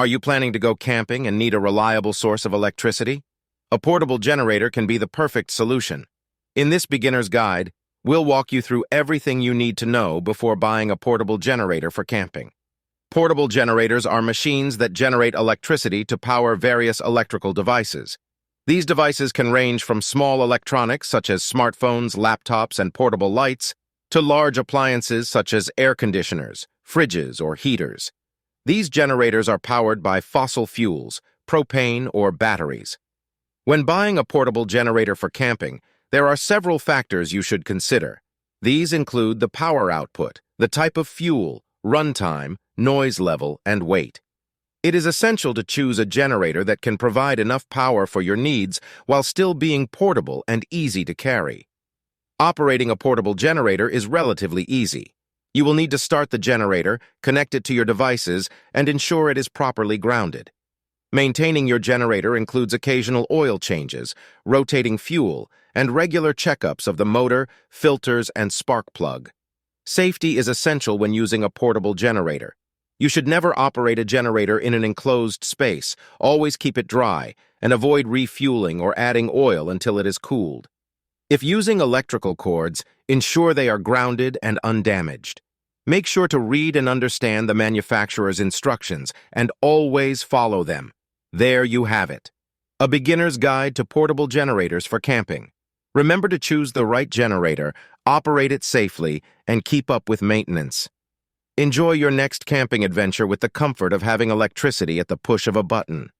Are you planning to go camping and need a reliable source of electricity? A portable generator can be the perfect solution. In this beginner's guide, we'll walk you through everything you need to know before buying a portable generator for camping. Portable generators are machines that generate electricity to power various electrical devices. These devices can range from small electronics such as smartphones, laptops, and portable lights to large appliances such as air conditioners, fridges, or heaters. These generators are powered by fossil fuels, propane, or batteries. When buying a portable generator for camping, there are several factors you should consider. These include the power output, the type of fuel, runtime, noise level, and weight. It is essential to choose a generator that can provide enough power for your needs while still being portable and easy to carry. Operating a portable generator is relatively easy. You will need to start the generator, connect it to your devices, and ensure it is properly grounded. Maintaining your generator includes occasional oil changes, rotating fuel, and regular checkups of the motor, filters, and spark plug. Safety is essential when using a portable generator. You should never operate a generator in an enclosed space. Always keep it dry, and avoid refueling or adding oil until it is cooled. If using electrical cords, ensure they are grounded and undamaged. Make sure to read and understand the manufacturer's instructions and always follow them. There you have it. A beginner's guide to portable generators for camping. Remember to choose the right generator, operate it safely, and keep up with maintenance. Enjoy your next camping adventure with the comfort of having electricity at the push of a button.